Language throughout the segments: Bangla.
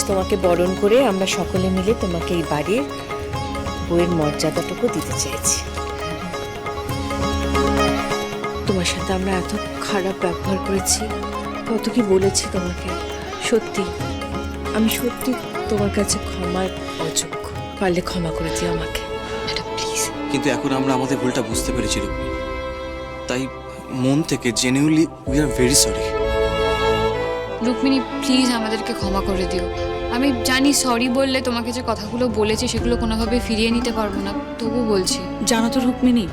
তোমাকে বরণ করে আমরা সকলে মিলে তোমাকে এই বাড়ির বইয়ের মর্যাদাটুকু দিতে চেয়েছি। তোমার সাথে আমরা এত খারাপ ব্যবহার করেছি, কত কি বলেছি তোমাকে। সত্যি আমি সত্যি তোমার কাছে ক্ষমার অযোগ্য, পারলে ক্ষমা করে দিও আমাকে ম্যাডাম প্লিজ। কিন্তু এখন আমরা আমাদের ভুলটা বুঝতে পেরেছি রুক্মিণী, তাই মন থেকে genuinely we are very sorry. Rukmini please আমাদেরকে ক্ষমা করে দিও। আমি জানি সরি বললে তোমাকে যে কথাগুলো বলেছি সেগুলো কোনোভাবে ফিরিয়ে নিতে পারবো না, তবু বলছি। জানো তো রুক্মিণী,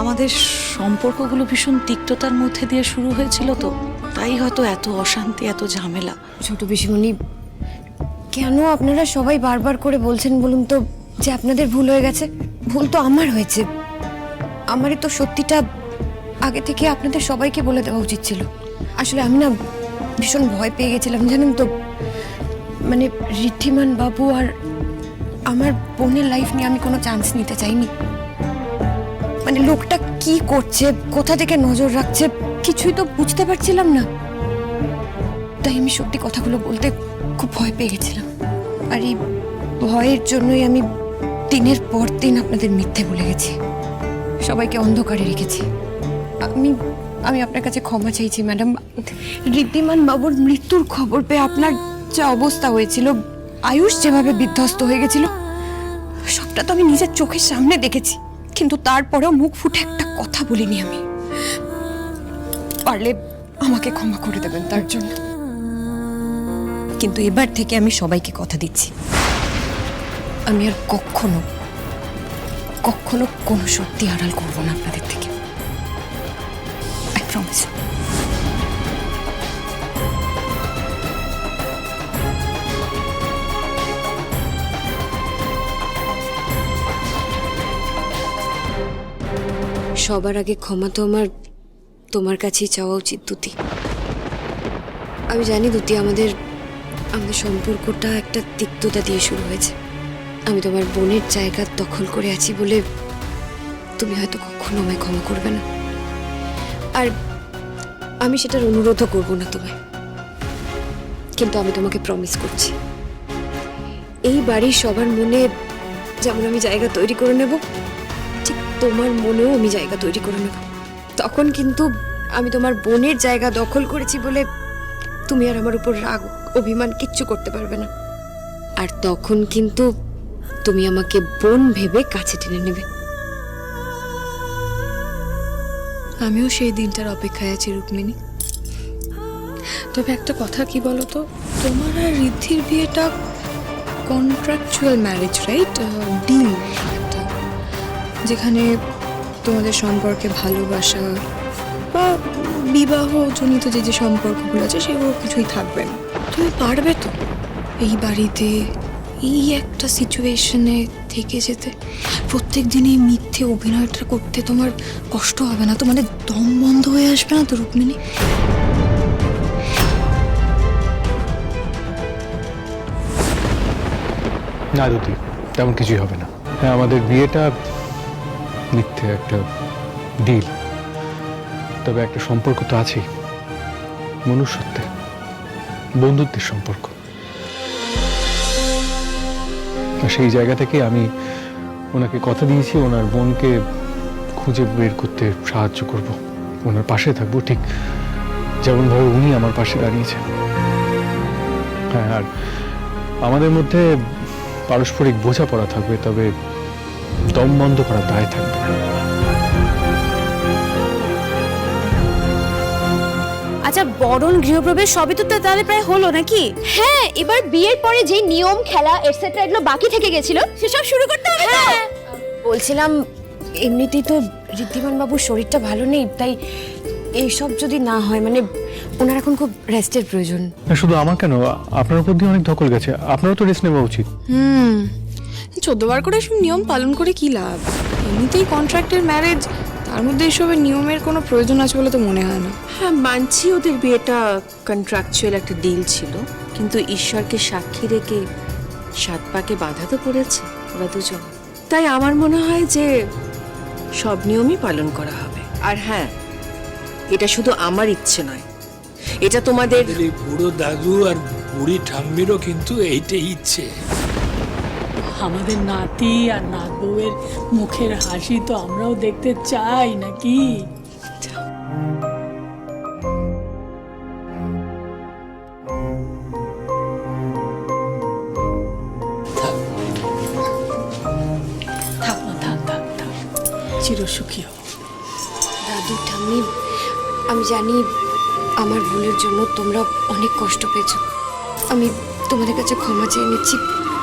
আমাদের সম্পর্কগুলো ভীষণ তিক্ততার মধ্যে দিয়ে শুরু হয়েছিল, তো তাই হয়তো এত অশান্তি, এত ঝামেলা। ছোট পিসিমণি, কেন আপনারা সবাই বারবার করে বলছেন বলুন তো যে আপনাদের ভুল হয়ে গেছে? ভুল তো আমার হয়েছে। আমারই তো সত্যিটা আগে থেকে আপনাদের সবাইকে বলে দেওয়া উচিত ছিল। আসলে আমি না ভীষণ ভয় পেয়ে গেছিলাম জানেন তো, মানে ঋদ্ধিমান বাবু আর আমার বোনের লাইফ নিয়ে আমি কোনো চান্স নিতে চাইনি। মানে লোকটা কি করছে, কোথা থেকে নজর রাখছে, কিছুই তো বুঝতে পারছিলাম না। তাই আমি সত্যি কথাগুলো বলতে খুব ভয় পেয়ে গেছিলাম। আর এই ভয়ের জন্যই আমি দিনের পর দিন আপনাদের মিথ্যে বলে গেছি, সবাইকে অন্ধকারে রেখেছি। আমি আমি আপনার কাছে ক্ষমা চাইছি ম্যাডাম। ঋদ্ধিমান বাবুর মৃত্যুর খবর পেয়ে আপনার যা অবস্থা হয়েছিল, আয়ুষ যেভাবে বিধ্বস্ত হয়ে গেছিল, সবটা তো আমি নিজের চোখের সামনে দেখেছি। কিন্তু তারপরেও মুখ ফুটে একটা কথা বলিনি আমি। পারলে আমাকে ক্ষমা করে দেবেন তার জন্য। কিন্তু এবার থেকে আমি সবাইকে কথা দিচ্ছি, আমি আর কখনো কখনো কোনো সত্যি আড়াল করবো না আপনাদের থেকে। I promise. সবার আগে ক্ষমা তো আমার তোমার কাছেই চাওয়া উচিত দুতি। আমি জানি দুতি, আমাদের সম্পর্কটা একটা তিক্ততা দিয়ে শুরু হয়েছে। আমি তোমার বোনের জায়গা দখল করে আছি বলে তুমি হয়তো কখনো আমায় ক্ষমা করবে না, আর আমি সেটার অনুরোধও করবো না তোমায়। কিন্তু আমি তোমাকে প্রমিস করছি, এই বাড়ির সবার মনে যেমন আমি জায়গা তৈরি করে নেব, ঠিক তোমার মনেও আমি জায়গা তৈরি করে নেব। তখন কিন্তু আমি তোমার বোনের জায়গা দখল করেছি বলে তুমি আর আমার উপর রাগ অভিমান কিচ্ছু করতে পারবে না। আর তখন কিন্তু তুমি আমাকে বোন ভেবে কাছে টেনে নেবে। আমিও সেই দিনটার অপেক্ষায় আছি রুক্মিণী। তবে একটা কথা কি বলো তো, তোমার আর ঋদ্ধির বিয়েটা কন্ট্রাকচুয়াল ম্যারেজ, রাইট? ডিল একটা, যেখানে তোমাদের সম্পর্কে ভালোবাসা বা বিবাহজনিত যে যে সম্পর্কগুলো আছে সেগুলো কিছুই থাকবে না। তুমি পারবে তো এই বাড়িতে এই একটা সিচুয়েশনে থেকে যেতে? প্রত্যেক দিন এই মিথ্যে অভিনয়টা করতে তোমার কষ্ট হবে না তো? মানে দম বন্ধ হয়ে আসবে না তো রুক্মিণী? না দুতি, তেমন কিছুই হবে না। হ্যাঁ, আমাদের বিয়েটা মিথ্যে একটা ডিল, তবে একটা সম্পর্ক তো আছেই, মনুষ্যত্বের, বন্ধুত্বের সম্পর্ক। সেই জায়গা থেকে আমি ওনাকে কথা দিয়েছি ওনার বোনকে খুঁজে বের করতে সাহায্য করব, ওনার পাশে থাকবো, ঠিক যেমনভাবে উনি আমার পাশে দাঁড়িয়েছেন। হ্যাঁ, আর আমাদের মধ্যে পারস্পরিক বোঝাপড়া থাকবে, তবে দম বন্ধ করার দায় থাকবে না। আচ্ছা, বরণ গৃহপ্রবেশ সবই তো তাহলে প্রায় হলো নাকি? হ্যাঁ, এবার বিয়ের পরে যে নিয়ম খেলা এটসেট্রা এগুলো বাকি থেকে গেছিল সেসব শুরু করতে হবে। হ্যাঁ, বলছিলাম এমনিতেই তো ঋদ্ধিমান বাবুর শরীরটা ভালো নেই, তাই এইসব যদি না হয়, মানে ওনার এখন খুব রেস্টের প্রয়োজন। না, শুধু আমার কেন, আপনার উপর দিয়ে অনেক ধকল গেছে, আপনারও তো রেস্ট নেওয়া উচিত। 14 বার করে এসব নিয়ম পালন করে কি লাভ? এমনিতেই কন্ট্রাক্টের ম্যারেজ, তার মধ্যে এসবের নিয়মের কোনো প্রয়োজন আছে বলে তো মনে হয় না। হ্যাঁ মানছি, ওদের বিয়েটা কন্ট্রাকচুয়াল একটা ডিল ছিল, কিন্তু ঈশ্বরকে সাক্ষী রেখে 7 পাকে বাধা তো পড়েছে ওরা দুজন। তাই আমার মনে হয় যে সব নিয়মই পালন করা হবে। আর হ্যাঁ, এটা শুধু আমার ইচ্ছে নয়, এটা তোমাদের বুড়ো দাদু আর বুড়ি ঠাম্মিরও কিন্তু এইটাই ইচ্ছে। আমাদের নাতি আর নাত বউয়ের মুখের হাসি তো আমরাও দেখতে চাই নাকি? থাক না, থাক থাক থাক, চিরসুখী হও। দাদু ঠাম্মি, আমি জানি আমার ভুলের জন্য তোমরা অনেক কষ্ট পেয়েছো। আমি তোমাদের কাছে ক্ষমা চেয়ে নিচ্ছি,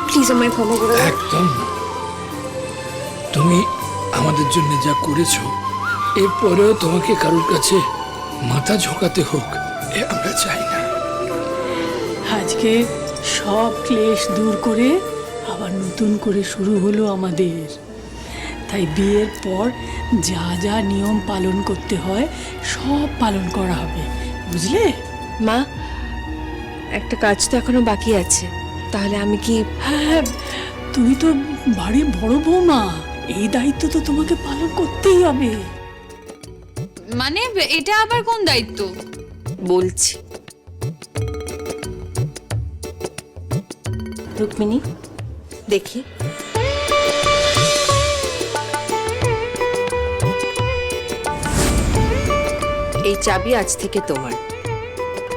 প্লিজ আমায় ক্ষমা করে দাও। একদম না। তুমি আমাদের জন্য যা করেছো, এরপরেও তোমাকে কারোর কাছে মাথা ঝোঁকাতে হোক এ আমরা চাই না। আজকে সব ক্লেশ দূর করে আবার নতুন করে শুরু হলো আমাদের। তাই বিয়ের পর যা যা নিয়ম পালন করতে হয় সব পালন করা হবে, বুঝলে? মা, একটা কাজ তো এখনো বাকি আছে, তাহলে আমি কি? হ্যাঁ, তুমি তো বাড়ির বড় বৌমা, এই দায়িত্ব তো তোমাকে পালন করতেই হবে। মানে এটা আবার কোন দায়িত্ব? বলছি। রুক্মিণী, দেখি। এই চাবি আজ থেকে তোমার।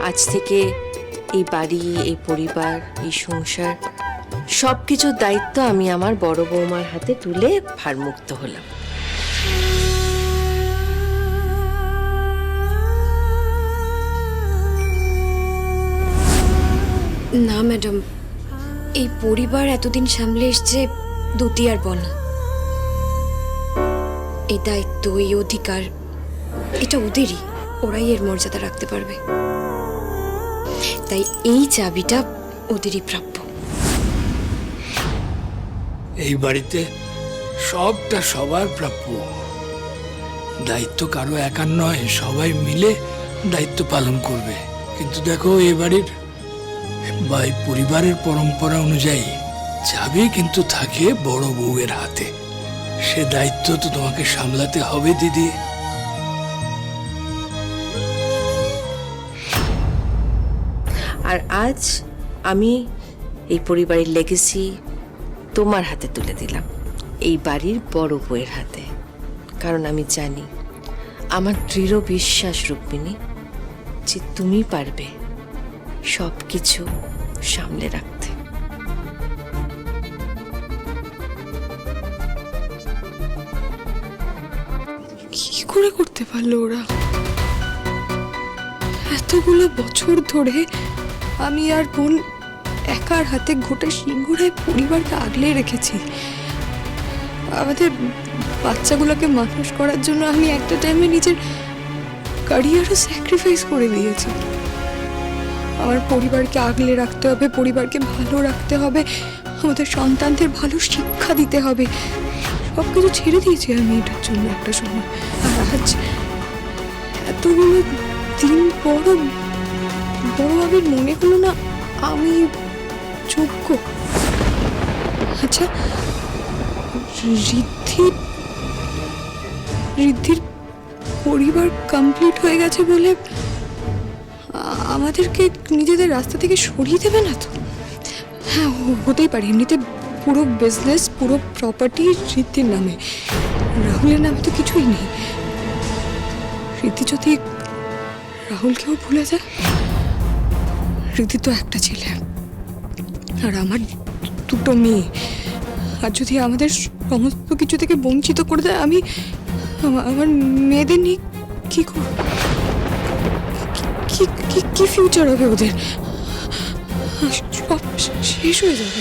আজ থেকে এই বাড়ি, এই পরিবার, এই সংসার সবকিছুর দায়িত্ব আমি আমার বড় বৌমার হাতে তুলে ভারমুক্ত হলাম। না ম্যাডাম, এই পরিবার এতদিন সামলে এসছে দুতি আর বনি। এই দায়িত্ব, এই অধিকার, এটা ওদেরই, ওরাই এর মর্যাদা রাখতে পারবে। তাই এই চাবিটা ওদেরই প্রাপ্য। এই বাড়িতে সবটা সবার প্রাপ্য। দায়িত্ব কারো একার নয়, সবাই মিলে দায়িত্ব পালন করবে। কিন্তু দেখো, এই বাড়ির বা এই পরিবারের পরম্পরা অনুযায়ী চাবি কিন্তু থাকে বড় বউয়ের হাতে। সে দায়িত্ব তো তোমাকে সামলাতে হবে দিদি। আর আজ আমি এই পরিবারের লেগেসি তোমার হাতে তুলে দিলাম, এই বাড়ির বড় বউয়ের হাতে। কারণ আমি জানি, আমার দৃঢ় বিশ্বাস রুক্মিণী, যে তুমি পারবে সব কিছু সামলে রাখতে। কি করে করতে পারলো ওরা? এতগুলো বছর ধরে আমি আর বোন একার হাতে গোটা সিংহরায় পরিবারকে আগলে রেখেছি। আমাদের বাচ্চাগুলোকে মানুষ করার জন্য আমি একটা টাইমে নিজের ক্যারিয়ারও স্যাক্রিফাইস করে দিয়েছি। আমার পরিবারকে আগলে রাখতে হবে, পরিবারকে ভালো রাখতে হবে, আমাদের সন্তানদের ভালো শিক্ষা দিতে হবে, সব কিছু ছেড়ে দিয়েছি আমি এটার জন্য একটা সময়। আর আজ এতগুলো দিন বড়ভাবে মনে হলো না আমি যোগ্য। আচ্ছা, ঋদ্ধির পরিবার কমপ্লিট হয়ে গেছে বলে আমাদেরকে নিজেদের রাস্তা থেকে সরিয়ে দেবে না তো? হ্যাঁ, হতেই পারে। এমনিতে পুরো বিজনেস, পুরো প্রপার্টি ঋদ্ধির নামে, রাহুলের নামে তো কিছুই নেই। ঋদ্ধি যদি রাহুলকেও ভুলে যায়। ঋদ্ধি তো একটা ছেলে, আর আমার দুটো মেয়ে। আর যদি আমাদের সমস্ত কিছু থেকে বঞ্চিত করে দেয়, আমি আমার মেয়েদের নিয়ে কি করব? কি ফিউচার হবে ওদের? সব শেষ হয়ে যাবে।